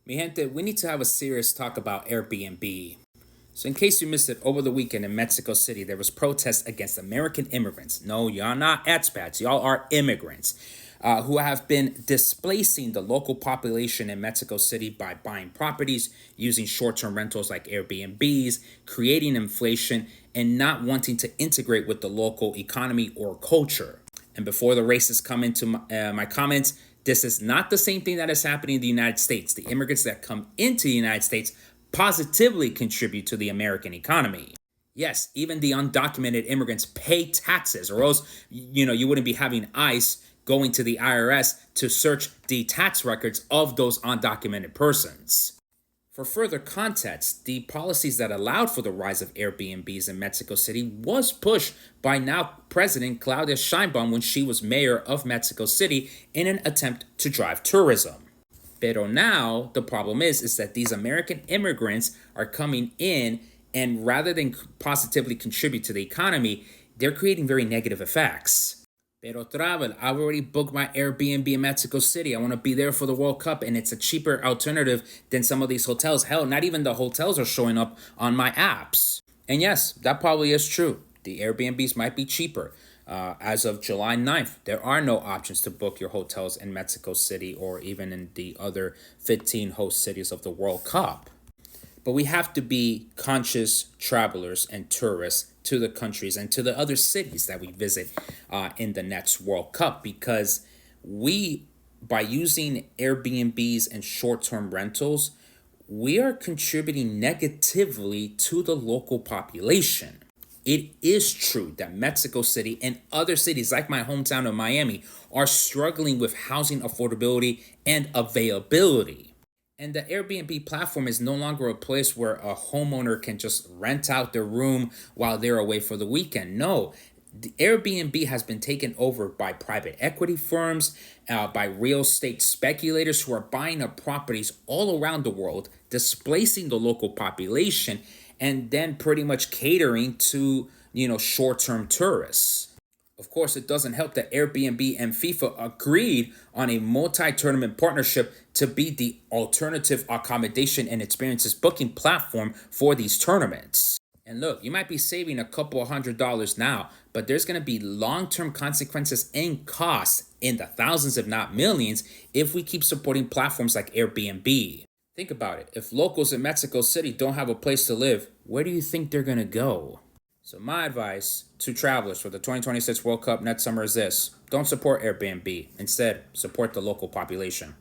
Mi gente, we need to have a serious talk about Airbnb. So, in case you missed it, over the weekend in Mexico City, there was protests against American immigrants. No, y'all not expats, y'all are immigrants who have been displacing the local population in Mexico City by buying properties, using short-term rentals like Airbnbs, creating inflation, and not wanting to integrate with the local economy or culture. And before the racists come into my comments, this is not the same thing that is happening in the United States. The immigrants that come into the United States positively contribute to the American economy. Yes, even the undocumented immigrants pay taxes, or else, you wouldn't be having ICE going to the IRS to search the tax records of those undocumented persons. For further context, the policies that allowed for the rise of Airbnbs in Mexico City was pushed by now President Claudia Sheinbaum when she was mayor of Mexico City in an attempt to drive tourism. Pero now the problem is that these American immigrants are coming in, and rather than positively contribute to the economy, they're creating very negative effects. Pero travel, I've already booked my Airbnb in Mexico City. I want to be there for the World Cup, and it's a cheaper alternative than some of these hotels. Hell, not even the hotels are showing up on my apps. And yes, that probably is true. The Airbnbs might be cheaper. As of July 9th, there are no options to book your hotels in Mexico City or even in the other 15 host cities of the World Cup. But we have to be conscious travelers and tourists to the countries and to the other cities that we visit in the next World Cup, because by using Airbnbs and short-term rentals, we are contributing negatively to the local population. It is true that Mexico City and other cities like my hometown of Miami are struggling with housing affordability and availability. And the Airbnb platform is no longer a place where a homeowner can just rent out their room while they're away for the weekend. No, the Airbnb has been taken over by private equity firms, by real estate speculators who are buying up properties all around the world, displacing the local population, and then pretty much catering to, short-term tourists. Of course, it doesn't help that Airbnb and FIFA agreed on a multi-tournament partnership to be the alternative accommodation and experiences booking platform for these tournaments. And look, you might be saving a couple of $100s now, but there's going to be long-term consequences and costs in the thousands, if not millions, if we keep supporting platforms like Airbnb. Think about it. If locals in Mexico City don't have a place to live, where do you think they're going to go? So my advice to travelers for the 2026 World Cup next summer is this: don't support Airbnb. Instead, support the local population.